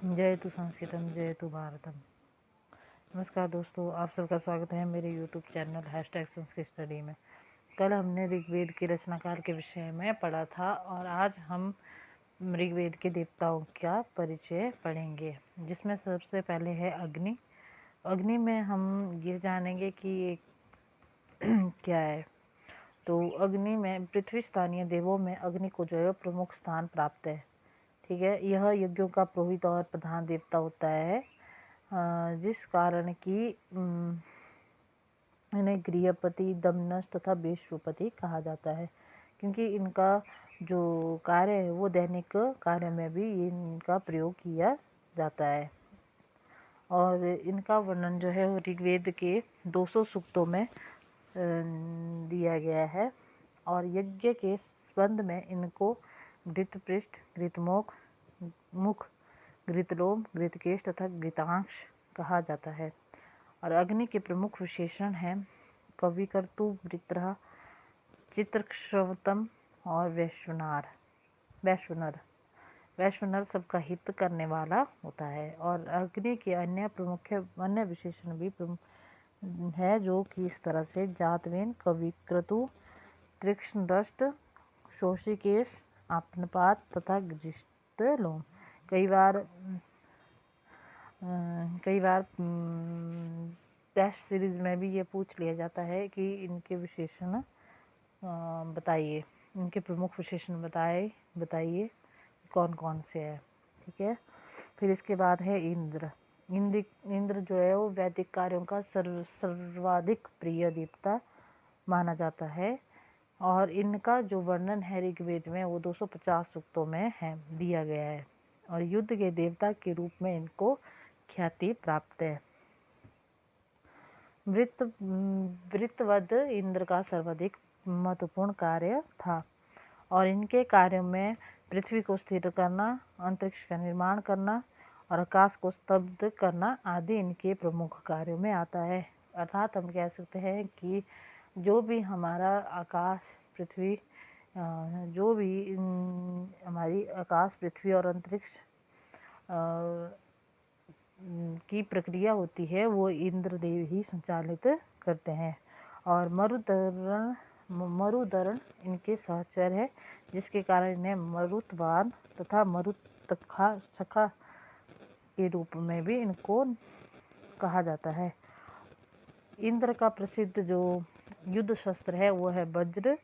जयतु संस्कृतम जयतु भारतम। नमस्कार दोस्तों, आप सबका स्वागत है मेरे यूट्यूब चैनल #संस्कृत स्टडी में। कल हमने ऋग्वेद के रचनाकार के विषय में पढ़ा था और आज हम ऋग्वेद के देवताओं का परिचय पढ़ेंगे, जिसमें सबसे पहले है अग्नि। अग्नि में हम ये जानेंगे कि ये क्या है। तो अग्नि में पृथ्वी स्थानीय देवों में अग्नि को जो है प्रमुख स्थान प्राप्त है। ठीक है, यह यज्ञों का पुरोहित और प्रधान देवता होता है, जिस कारण कि इन्हें गृहपति, दमनस तथा विश्वपति कहा जाता है, क्योंकि इनका जो कार्य है वो दैनिक कार्य में भी इनका प्रयोग किया जाता है। और इनका वर्णन जो है वो ऋग्वेद के 200 सूक्तों में दिया गया है। और यज्ञ के संबंध में इनको घृतपृष्ठ, घृतमुख, मुख, घृतलोम, घृतकेश तथा घृतांश कहा जाता है। और अग्नि के प्रमुख विशेषण हैं कविकर्तु, वृत्रः, चित्रश्रवतम और वैश्वनर। वैश्वनर सबका हित करने वाला होता है। और अग्नि के अन्य विशेषण भी है, जो कि इस तरह से जातवेन, कविक्रतु, तीक्ष्णदष्ट, शोषिकेश, आपनपात तथा जिष्टलोम। कई बार टेस्ट सीरीज में भी ये पूछ लिया जाता है कि इनके विशेषण बताइए, इनके प्रमुख विशेषण बताइए कौन कौन से हैं। ठीक है, फिर इसके बाद है इंद्र जो है वो वैदिक कार्यों का सर्वाधिक प्रिय देवता माना जाता है। और इनका जो वर्णन है ऋग्वेद में वो 250 सूक्तों में है दिया गया है। और युद्ध के देवता के रूप में इनको ख्याति प्राप्त है। वृत्रवध इंद्र का सर्वाधिक महत्वपूर्ण कार्य था और इनके कार्यों में पृथ्वी को स्थिर करना, अंतरिक्ष का निर्माण करना और आकाश को स्तब्ध करना आदि इनके प्रमुख कार्यों में आता है। अर्थात हम कह सकते हैं कि जो भी हमारा आकाश, पृथ्वी, जो भी हमारी आकाश, पृथ्वी और अंतरिक्ष की प्रक्रिया होती है वो इंद्रदेव ही संचालित करते हैं। और मरुदरण इनके सहचर है, जिसके कारण इन्हें मरुतवान तथा सखा के रूप में भी इनको कहा जाता है। इंद्र का प्रसिद्ध जो युद्ध शस्त्र है वो है वज्र,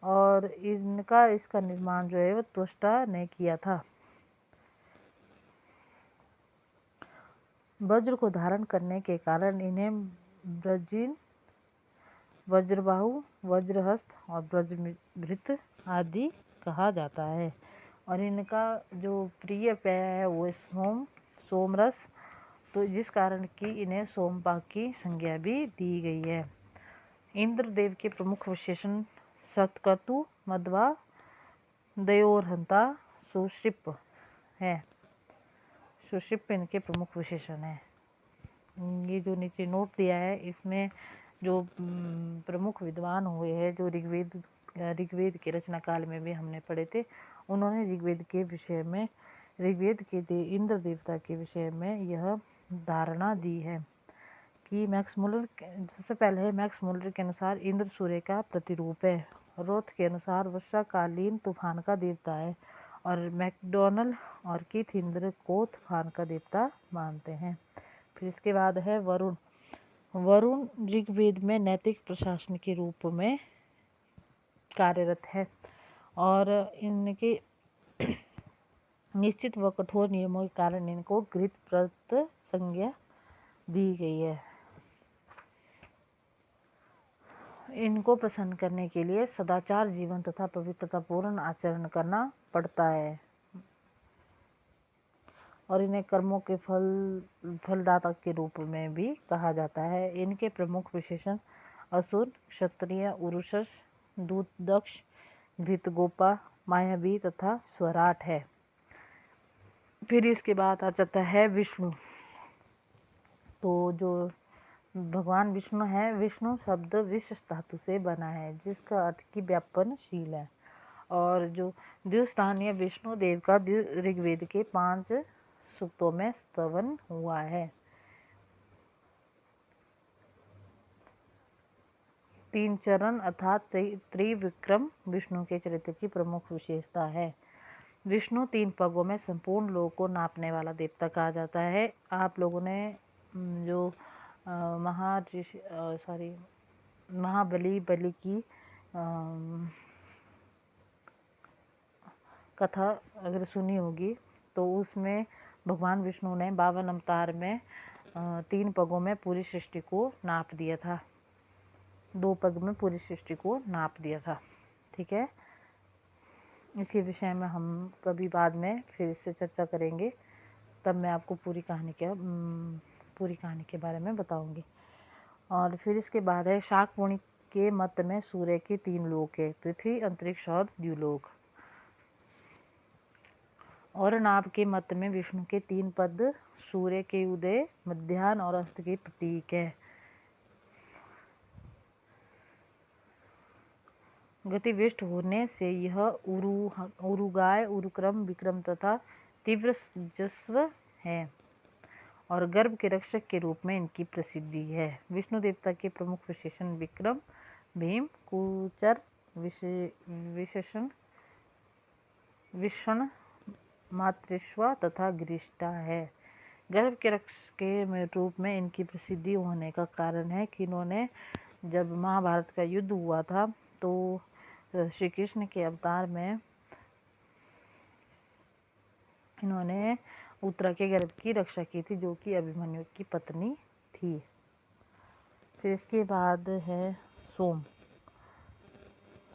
और इसका निर्माण जो है वो त्वष्टा ने किया था। वज्र को धारण करने के कारण इन्हें ब्रजीन, वज्रबाहु, वज्रहस्त और ब्रजभृत आदि कहा जाता है। और इनका जो प्रिय पेय है वो सोमरस, तो जिस कारण कि इन्हें सोमपाक की संज्ञा भी दी गई है। इंद्रदेव के प्रमुख विशेषण सत्कर्तु, मध्वा, दयोर्हंता, सुषिप है। सुषिप इनके प्रमुख विशेषण है। ये जो नीचे नोट दिया है इसमें जो प्रमुख विद्वान हुए हैं, जो ऋग्वेद के रचना काल में भी हमने पढ़े थे, उन्होंने ऋग्वेद के इंद्र देवता के विषय में यह धारणा दी है कि सबसे पहले है मैक्स मुलर के अनुसार इंद्र सूर्य का प्रतिरूप है। रोथ के अनुसार वर्षाकालीन तूफान का देवता है। और मैकडोनल और कीथ इंद्र को तूफान का देवता मानते हैं। फिर इसके बाद है वरुण ऋग्वेद में नैतिक प्रशासन के रूप में कार्यरत है और इनके निश्चित व कठोर नियमों के कारण इनको घृतप्रत संज्ञा दी गई है। इनको प्रसन्न करने के लिए सदाचार जीवन तथा पवित्रतापूर्ण आचरण करना पड़ता है और इन्हें कर्मों के फलदाता के रूप में भी कहा जाता है। इनके प्रमुख विशेषण असुर, क्षत्रिय, उरुषस, दूत दक्ष, घृतगोपा, मायावी तथा स्वराट है। फिर इसके बाद आ जाता है विष्णु। तो जो भगवान विष्णु है, विष्णु शब्द विश्व धातु से बना है, जिसका अर्थ की व्यापनशील है। और जो द्विस्थानीय विष्णु देव का ऋग्वेद के 5 सूक्तों में स्तवन हुआ है। 3 चरण अर्थात त्रिविक्रम विष्णु के चरित्र की प्रमुख विशेषता है। विष्णु 3 पगों में संपूर्ण लोगों को नापने वाला देवता कहा जाता है। आप लोगों ने जो महाबली की कथा अगर सुनी होगी तो उसमें भगवान विष्णु ने 52 अवतार में 3 पगों में पूरी सृष्टि को नाप दिया था, 2 पग में पूरी सृष्टि को नाप दिया था। ठीक है, इसके विषय में हम कभी बाद में फिर इससे चर्चा करेंगे, तब मैं आपको पूरी कहानी के बारे में बताऊंगी। और फिर इसके बाद है शाक्यमुनि के मत में सूर्य के 3 लोक है, पृथ्वी, अंतरिक्ष और द्युलोक। और नाभ के मत में विष्णु के 3 पद सूर्य के उदय, मध्याह्न और अस्त के प्रतीक है। गतिविष्ट होने से यह उरुगाय, उरुक्रम, विक्रम तथा तीव्र जस्व है और गर्भ के रक्षक के रूप में इनकी प्रसिद्धि है। विष्णु देवता के प्रमुख विशेषण विक्रम, भीम, कुचर, विषण, मातृश्वा तथा गिरिष्ठा है। गर्भ के रक्षक के रूप में इनकी प्रसिद्धि होने का कारण है कि इन्होंने जब महाभारत का युद्ध हुआ था तो श्री कृष्ण के अवतार में इन्होंने उत्तरा के गर्भ की रक्षा की थी, जो कि अभिमन्यु की पत्नी थी। फिर इसके बाद है सोम।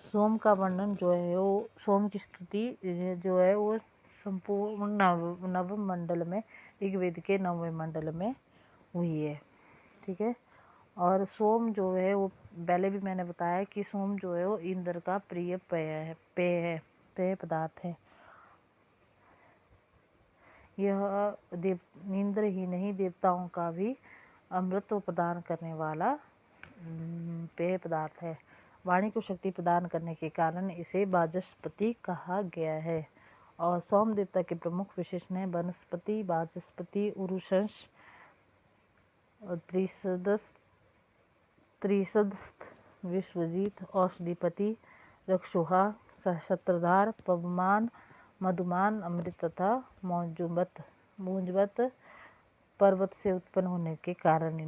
सोम का वर्णन जो है वो, सोम की स्तुति जो है वो संपूर्ण नव मंडल में, ऋग्वेद के 9वें मंडल में हुई है। ठीक है, और सोम जो है वो पहले भी मैंने बताया कि सोम जो है वो इंद्र का प्रिय पेय पदार्थ है। यह इंद्र ही नहीं देवताओं का भी अमृत प्रदान करने वाला पेय पदार्थ है। वाणी को शक्ति प्रदान करने के कारण इसे वाचस्पति कहा गया है। और सोम देवता के प्रमुख विशेषण है वनस्पति, वाचस्पति, उरुशंस, त्रिसदस्थ, विश्वजीत, औषधिपति, रक्षोहा, सहस्त्रधार, पवमान, मधुमान, अमृत तथा मूंजवत पर्वत से उत्पन्न होने के कारण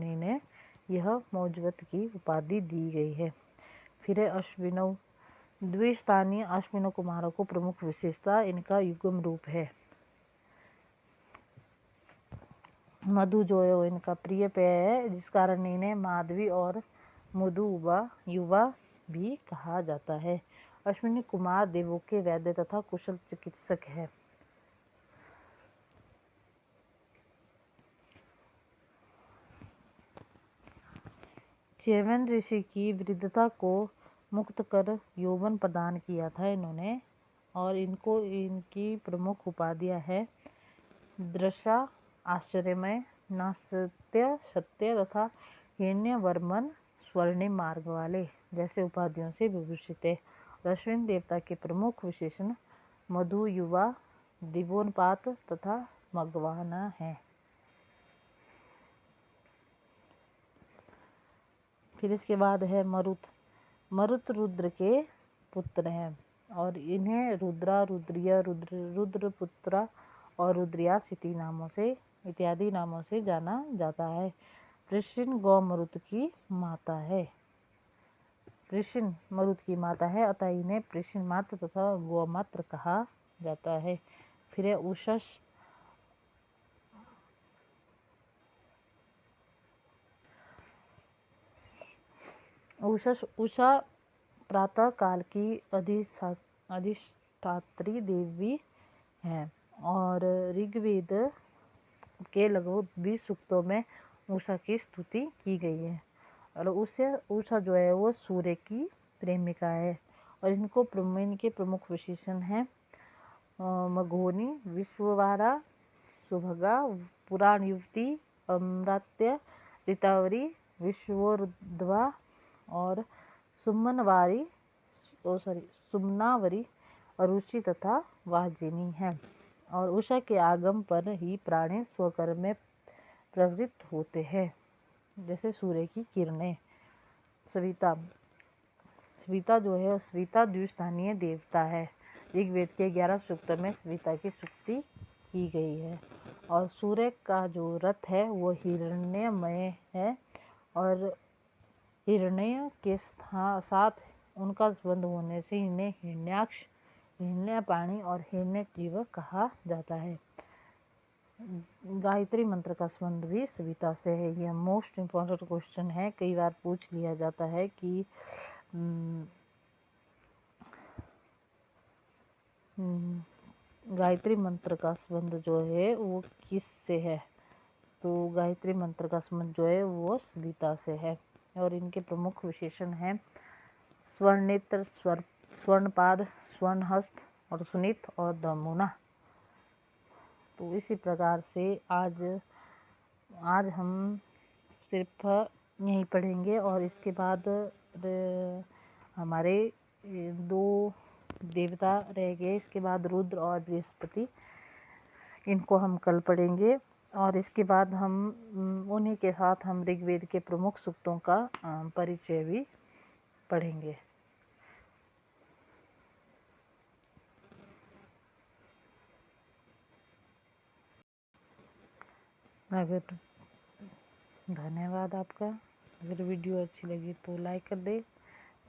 इन्हें यह मौजवत की उपाधि दी गई है। फिर है अश्विनों। द्विस्थानीय अश्विनों कुमारों को प्रमुख विशेषता इनका युग्म रूप है। मधु जो है वो इनका प्रिय पेय है, जिस कारण इन्हें माधवी और मधु युवा भी कहा जाता है। अश्विनी कुमार देवों के वैद्य तथा कुशल चिकित्सक है। च्यवन ऋषि की वृद्धता को मुक्त कर यौवन प्रदान किया था इन्होंने, और इनकी प्रमुख उपाधियां है दृशा, आश्चर्यमय, नास्त्य, सत्य तथा हिरण्यवर्मन, स्वर्णिम मार्ग वाले जैसे उपाधियों से विभूषित है। अश्विन देवता के प्रमुख विशेषण मधु, युवा, दिवोन्पात तथा मगवाना है। फिर इसके बाद है मरुत। मरुत रुद्र के पुत्र हैं और इन्हें रुद्रा, रुद्रिया, रुद्रपुत्रा और रुद्रियासिती इत्यादि नामों से जाना जाता है। वृषिण गौ मरुत की माता है। वृषिण मरुत की माता है, अतः इन्हें वृषिण मात्र तथा गौमात्र कहा जाता है। फिर है उषा प्रातः काल की अधिष्ठात्री देवी है और ऋग्वेद के लगभग 20 सूक्तों में उषा की स्तुति की गई है। और उषा जो है वो सूर्य की प्रेमिका है और इनके प्रमुख विशेषण हैं मघोनी, विश्ववारा, सुभगा, पुराण युवती, अमृत्य, ऋतावरी, विश्वोर्ध्वा और सुमनावरी अरुचि तथा वाहजिनी है। और उषा के आगम पर ही प्राणी स्वकर्म में प्रवृत्त होते हैं, जैसे सूर्य की किरणें। सविता सविता जो है, सविता द्विस्थानीय देवता है। ऋग्वेद के 11 सूक्त में सविता की स्तुति की गई है। और सूर्य का जो रथ है वो हिरण्यमय है, और हिरण्य के साथ उनका संबंध होने से इन्हें हिरण्याक्ष, हिरण्यपाणी और हिरण्यग्रीव कहा जाता है। गायत्री मंत्र का संबंध भी सविता से है। यह मोस्ट इम्पॉर्टेंट क्वेश्चन है, कई बार पूछ लिया जाता है कि गायत्री मंत्र का संबंध जो है वो किस से है, तो गायत्री मंत्र का संबंध जो है वो सविता से है। और इनके प्रमुख विशेषण हैं स्वर्णनेत्र, स्वर्णपाद, स्वर्णहस्त और सुनित और दमुना। तो इसी प्रकार से आज हम सिर्फ यही पढ़ेंगे, और इसके बाद हमारे 2 देवता रह गए। इसके बाद रुद्र और बृहस्पति, इनको हम कल पढ़ेंगे। और इसके बाद हम उन्हीं के साथ हम ऋग्वेद के प्रमुख सूक्तों का परिचय भी पढ़ेंगे। अगर धन्यवाद आपका। अगर वीडियो अच्छी लगी तो लाइक कर दे,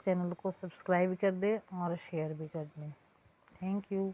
चैनल को सब्सक्राइब कर दे और शेयर भी कर दें। Thank you.